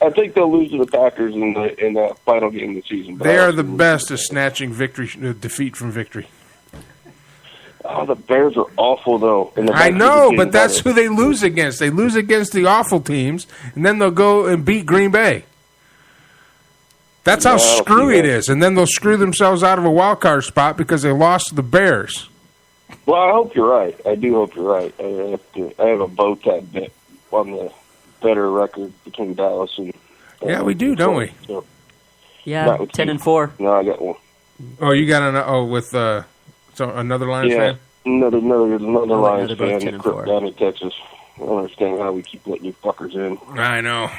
I think they'll lose to the Packers in the final game of the season. They are the best at snatching defeat from victory. Oh, the Bears are awful, though. I know, but that's who they lose against. They lose against the awful teams, and then they'll go and beat Green Bay. That's how screwy it is. And then they'll screw themselves out of a wild card spot because they lost to the Bears. Well, I hope you're right. I do hope you're right. I have a bow tie bet on the better record between Dallas and... yeah, we do, don't we? So, yeah, 10-4. No, I got one. Oh, you got with... So another Lions fan? Another Lions fan down in Texas. I don't understand how we keep letting you fuckers in. I know.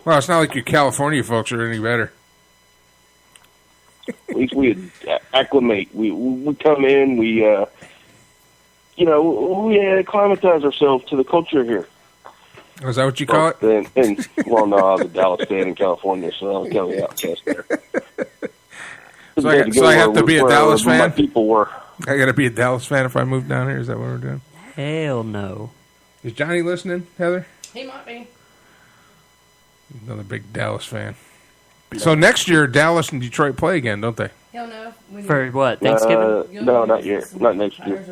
Well, it's not like you California folks are any better. At least we acclimate. We come in, we acclimatize ourselves to the culture here. Is that what you call it? Well, no, I was a Dallas fan in California, so I was kind of the outcast there. So I have to be a Dallas fan? My people were. I got to be a Dallas fan if I move down here? Is that what we're doing? Hell no. Is Johnny listening, Heather? He might be. Another big Dallas fan. So next year, Dallas and Detroit play again, don't they? Hell no. For what, Thanksgiving? No, not yet. Not next year.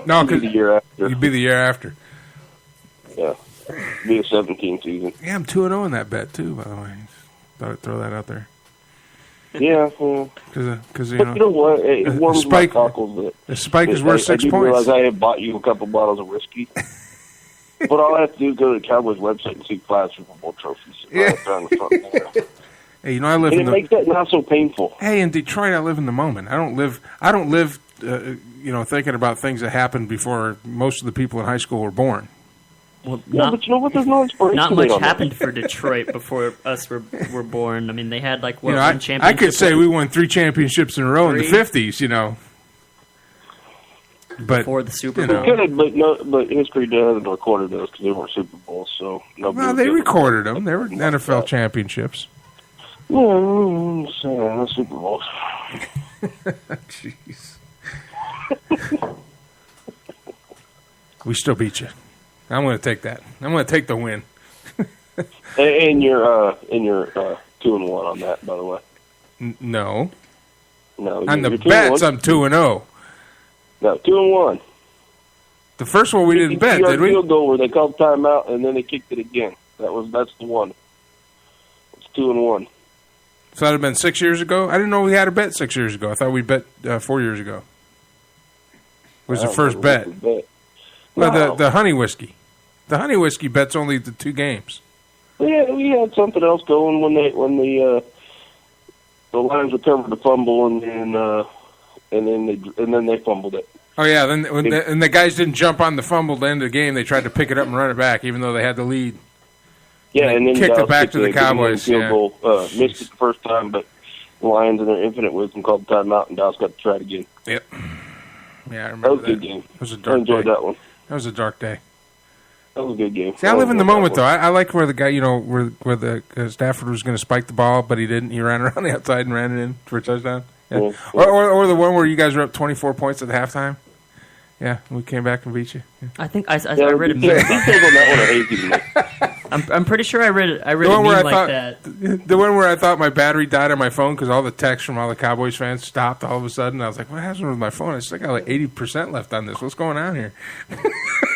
No, because the year after. You'd be the year after. Yeah. Be a 17 season. Yeah, I'm 2-0 in that bet, too, by the way. Thought I'd throw that out there. Yeah, because you know what? It warms my cockles. The Spike is worth 6 points. I realize I have bought you a couple bottles of whiskey. But all I have to do is go to the Cowboys website and see 5 Super Bowl trophies. Yeah. Hey, I live and it makes that not so painful. Hey, in Detroit, I live in the moment. I don't live, thinking about things that happened before most of the people in high school were born. Well, but you know what? There's no inspiration. Not much happened for Detroit before us were born. I mean, they had one championship. I could say we won 3 championships in a row in the 50s. But before the Super Bowl, but history doesn't record those because they weren't Super Bowls. So they recorded them. They were NFL championships. Yeah, Super Bowls. Jeez. We still beat you. I'm going to take that. I'm going to take the win. and you're 2-1 on that, by the way. No. On the bets, I'm 2-0. No, 2-1. The first one we didn't bet, did we? Field goal where they called timeout and then they kicked it again. That's the one. It's 2-1. So that would have been 6 years ago? I didn't know we had a bet 6 years ago. I thought we bet 4 years ago. Was the first bet. Well, the honey whiskey. The honey whiskey bet's only the 2 games. Yeah, we had something else going when the Lions recovered the fumble and then they fumbled it. Oh yeah, and the guys didn't jump on the fumble at the end of the game. They tried to pick it up and run it back, even though they had the lead. Yeah, and then kicked it back to the Cowboys. Field goal, missed it the first time, but the Lions in their infinite wisdom called the timeout, and Dallas got to try it again. Yep. Yeah, I remember that was a good game. It was a dark I enjoyed day. that one. That was a dark day. That was a good game. See, I live in the moment, though. I like where the guy, where the Stafford was going to spike the ball, but he didn't. He ran around the outside and ran it in for a touchdown. Yeah. Yeah. Or the one where you guys were up 24 points at the halftime. Yeah, we came back and beat you. Yeah. I think I read a meme. I'm pretty sure I read a meme like that. The one where I thought my battery died on my phone because all the texts from all the Cowboys fans stopped all of a sudden. I was like, what happened with my phone? I got like 80% left on this. What's going on here?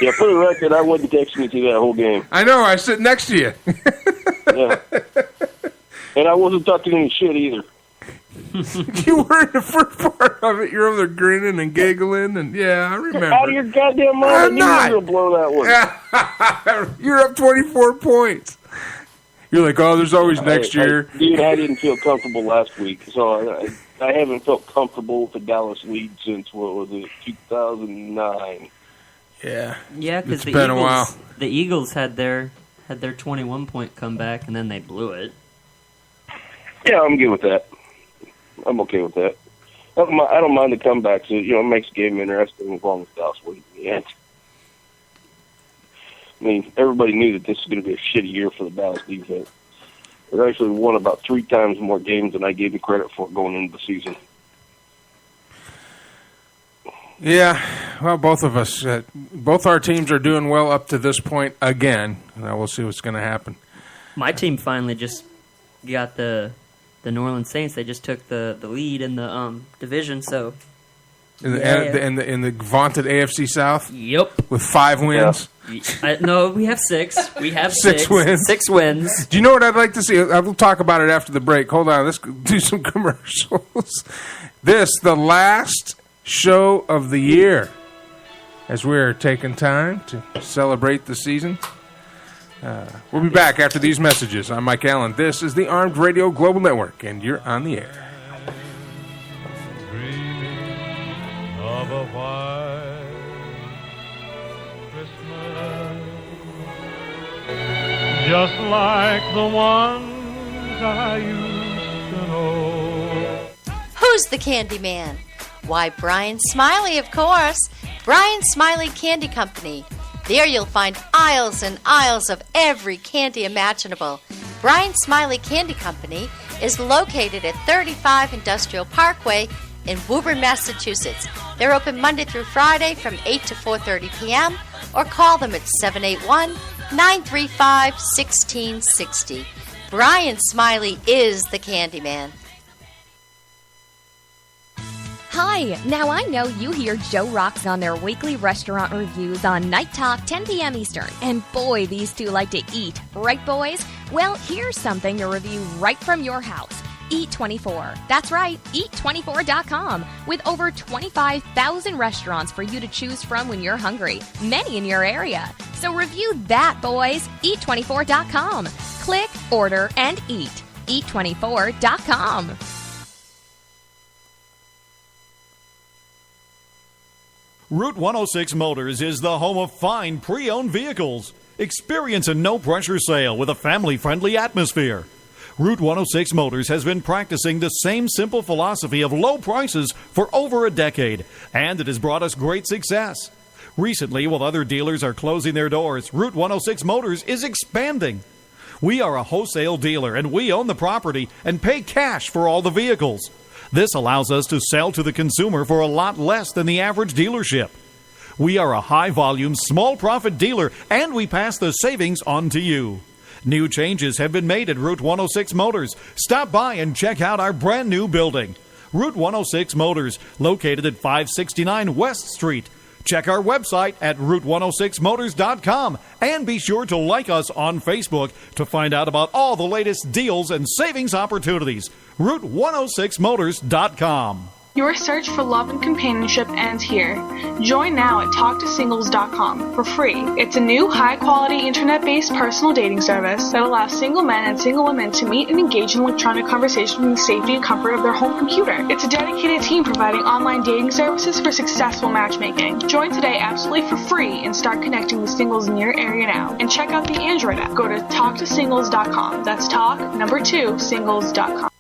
Yeah, for the record, I wasn't texting you through that whole game. I know. I sit next to you. Yeah. And I wasn't talking any shit either. You were in the first part of it. You're over there grinning and giggling, and yeah, I remember. Out of your goddamn mind! You were gonna blow that one. You're up 24 points. You're like, oh, there's always next year. Dude, I didn't feel comfortable last week, so I haven't felt comfortable with the Dallas lead since, what was it, 2009. Yeah. Yeah, because it's been a while. The Eagles had their 21-point comeback, and then they blew it. Yeah, I'm good with that. I'm okay with that. I don't mind the comebacks. It makes the game interesting as long as Dallas wins in the end. I mean, everybody knew that this was going to be a shitty year for the Dallas defense. They actually won about 3 times more games than I gave them credit for going into the season. Yeah, well, both of us, both our teams are doing well up to this point again. We'll see what's going to happen. My team finally just got the New Orleans Saints. They just took the lead in the division. So in the vaunted AFC South. Yep, with 5 wins. No, we have 6. We have 6 wins. 6 wins. Do you know what I'd like to see? We'll talk about it after the break. Hold on, let's do some commercials. The last show of the year, as we're taking time to celebrate the season. We'll be back after these messages. I'm Mike Allen. This is the Armed Radio Global Network, and you're on the air. Dreaming of a white Christmas, just like the ones I used to know. Who's the candy man? Why, Brian Smiley, of course. Brian Smiley Candy Company. There you'll find aisles and aisles of every candy imaginable. Brian Smiley Candy Company is located at 35 Industrial Parkway in Woburn, Massachusetts. They're open Monday through Friday from 8 to 4:30 p.m. or call them at 781-935-1660. Brian Smiley is the candy man. Hi, now I know you hear Joe Rocks on their weekly restaurant reviews on Night Talk, 10 p.m. Eastern. And boy, these two like to eat. Right, boys? Well, here's something to review right from your house. Eat24. That's right, Eat24.com. With over 25,000 restaurants for you to choose from when you're hungry. Many in your area. So review that, boys. Eat24.com. Click, order, and eat. Eat24.com. Route 106 Motors is the home of fine pre-owned vehicles. Experience a no-pressure sale with a family-friendly atmosphere. Route 106 Motors has been practicing the same simple philosophy of low prices for over a decade, and it has brought us great success. Recently, while other dealers are closing their doors, Route 106 Motors is expanding. We are a wholesale dealer, and we own the property and pay cash for all the vehicles. This allows us to sell to the consumer for a lot less than the average dealership. We are a high-volume, small-profit dealer, and we pass the savings on to you. New changes have been made at Route 106 Motors. Stop by and check out our brand-new building. Route 106 Motors, located at 569 West Street. Check our website at Route106Motors.com and be sure to like us on Facebook to find out about all the latest deals and savings opportunities. Route106Motors.com. Your search for love and companionship ends here. Join now at TalkToSingles.com for free. It's a new, high-quality, internet-based personal dating service that allows single men and single women to meet and engage in electronic conversation from the safety and comfort of their home computer. It's a dedicated team providing online dating services for successful matchmaking. Join today absolutely for free and start connecting with singles in your area now. And check out the Android app. Go to TalkToSingles.com. That's Singles.com.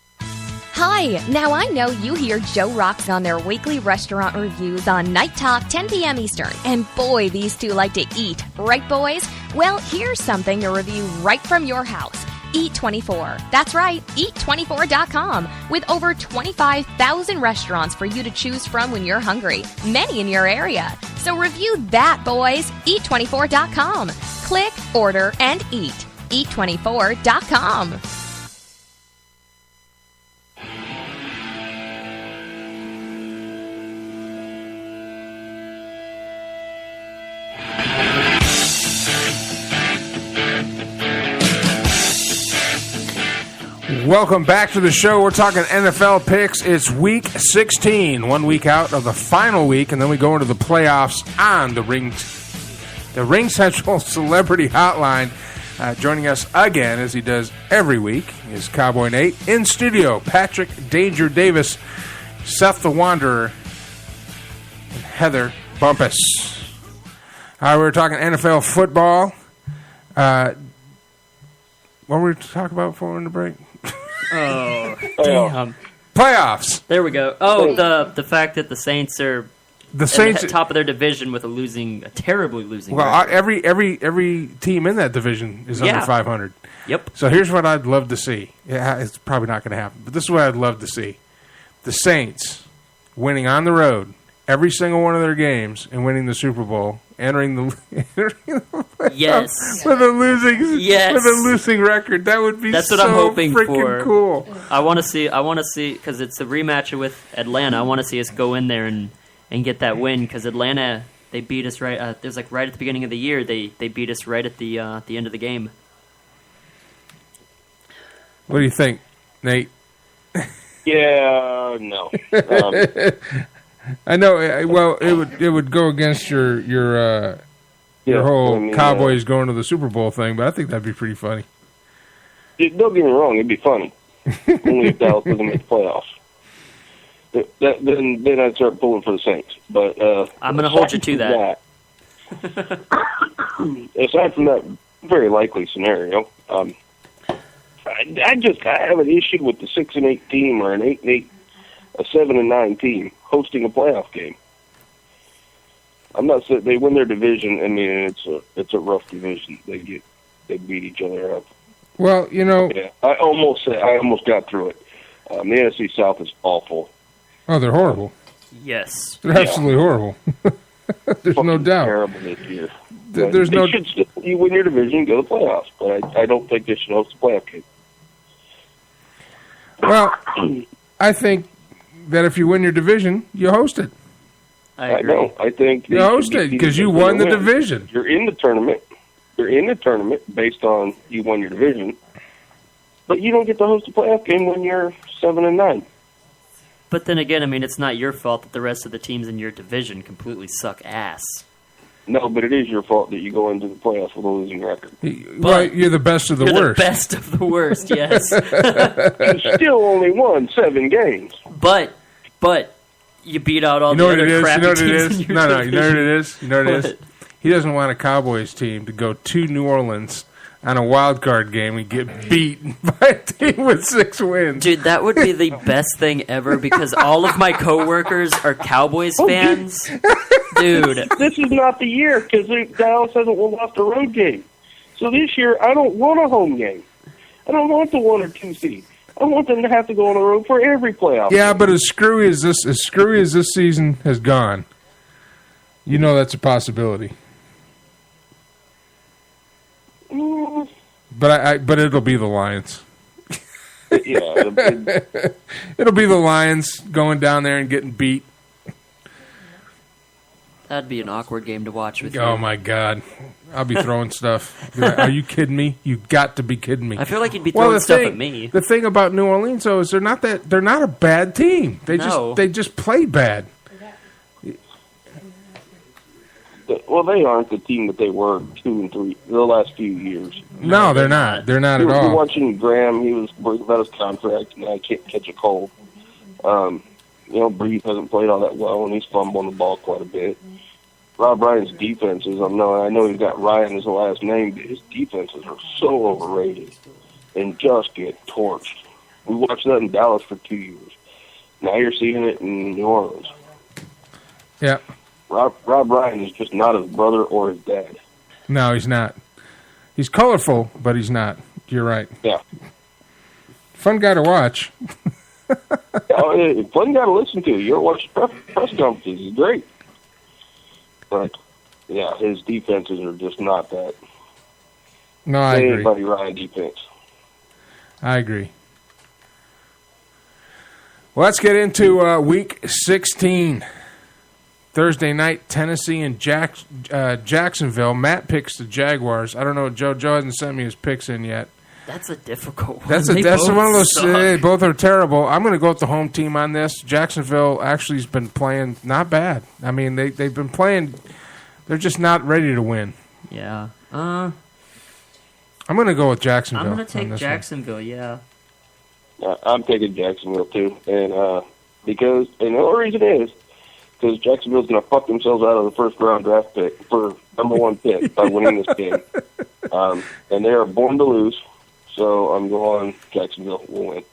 Hi, now I know you hear Joe Rocks on their weekly restaurant reviews on Night Talk, 10 p.m. Eastern. And boy, these two like to eat. Right, boys? Well, here's something to review right from your house. Eat24. That's right, Eat24.com. With over 25,000 restaurants for you to choose from when you're hungry. Many in your area. So review that, boys. Eat24.com. Click, order, and eat. Eat24.com. Welcome back to the show. We're talking NFL picks. It's week 16, 1 week out of the final week, and then we go into the playoffs on the Ring Central Celebrity Hotline. Joining us again, as he does every week, is Cowboy Nate. In studio, Patrick Danger Davis, Seth the Wanderer, and Heather Bumpus. We were talking NFL football. What were we talking about before in the break? Oh, damn. Playoffs. There we go. The fact that the Saints are at the top of their division with a terribly losing. Well, record. every team in that division is under 500. Yep. So here's what I'd love to see. Yeah, it's probably not going to happen, but this is what I'd love to see: the Saints winning on the road every single one of their games and winning the Super Bowl, entering the Yes. with a losing record. That would be That's so what I'm hoping freaking for. cool. I want to see because it's a rematch with Atlanta. I want to see us go in there and get that win because Atlanta, they beat us right. It was like right at the beginning of the year. They beat us right at the end of the game. What do you think, Nate? Yeah, no. I know. Well, it would go against your whole Cowboys going to the Super Bowl thing, but I think that'd be pretty funny. Don't get me wrong; it'd be funny. Only if Dallas doesn't make the playoffs. Then I'd start pulling for the Saints. But I'm going to hold you to that. Aside from that very likely scenario, I have an issue with the 6-8 team or an 8-8, a 7-9 team hosting a playoff game. I'm not saying they win their division. I mean, it's a rough division. They beat each other up. Well, yeah, I almost got through it. The NFC South is awful. Oh, they're horrible. Yes, they're absolutely horrible. There's no doubt. Terrible this year. You win your division, go to the playoffs, but I don't think they should host a playoff game. Well, I think that if you win your division, you host it. I agree. know. I think you host it because you won the division. You're in the tournament. You're in the tournament based on you won your division, but you don't get to host a playoff game when you're 7-9. But then again, I mean, it's not your fault that the rest of the teams in your division completely suck ass. No, but it is your fault that you go into the playoffs with a losing record. Well, you're the best of the worst. The best of the worst, yes. You still only won 7 games. But you beat out all the other crappy teams in your No, division. you know what it is? You know what it is? He doesn't want a Cowboys team to go to New Orleans on a wild card game and get beaten by a team with 6 wins. Dude, that would be the best thing ever because all of my coworkers are Cowboys fans. Dude. This is not the year because Dallas hasn't lost a road game. So this year, I don't want a home game. I don't want the 1 or 2 seed. I want them to have to go on the road for every playoff. Yeah, but as screwy as this season has gone, you know that's a possibility. But it'll be the Lions. Yeah, it'll be the Lions going down there and getting beat. That'd be an awkward game to watch with you. Oh my God, I'll be throwing stuff. Are you kidding me? You got to be kidding me. I feel like you'd be throwing stuff at me. The thing about New Orleans though is they're not a bad team. They just play bad. Well, they aren't the team that they were 2 and 3 the last few years. No, they're not. They're not at all. You're watching Graham. He was worried about his contract. Now he can't catch a cold. Breeze hasn't played all that well, and he's fumbling the ball quite a bit. Rob Ryan's defenses, I know he's got Ryan as the last name, but his defenses are so overrated and just get torched. We watched that in Dallas for 2 years. Now you're seeing it in New Orleans. Yeah. Rob Ryan is just not his brother or his dad. No, he's not. He's colorful, but he's not. You're right. Yeah. Fun guy to watch. Fun guy to listen to. You ever watch press conferences? He's great. But, yeah, his defenses are just not that. No, I agree. Anybody Ryan defense. I agree. Well, let's get into Week 16. Thursday night, Tennessee and Jacksonville. Matt picks the Jaguars. I don't know, Joe hasn't sent me his picks in yet. That's a difficult one. That's one of those. They both are terrible. I'm going to go with the home team on this. Jacksonville actually has been playing not bad. I mean, they've been playing. They're just not ready to win. Yeah. I'm going to go with Jacksonville. I'm going to take Jacksonville. Yeah. I'm taking Jacksonville too, and the only reason is because Jacksonville's going to fuck themselves out of the first round draft pick for number 1 pick by winning this game, and they are born to lose. So I'm going Jacksonville will win.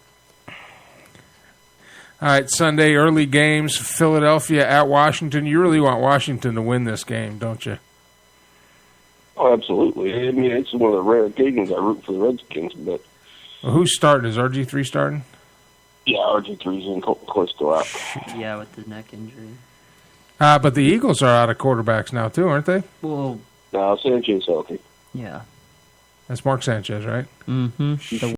All right, Sunday early games. Philadelphia at Washington. You really want Washington to win this game, don't you? Oh, absolutely. I mean, it's one of the rare occasions I root for the Redskins, but. Well, who's starting? Is RG3 starting? Yeah, RG3's in close to out. Yeah, with the neck injury. But the Eagles are out of quarterbacks now, too, aren't they? Well, No, Sanchez healthy. yeah. That's Mark Sanchez, right? Mm-hmm.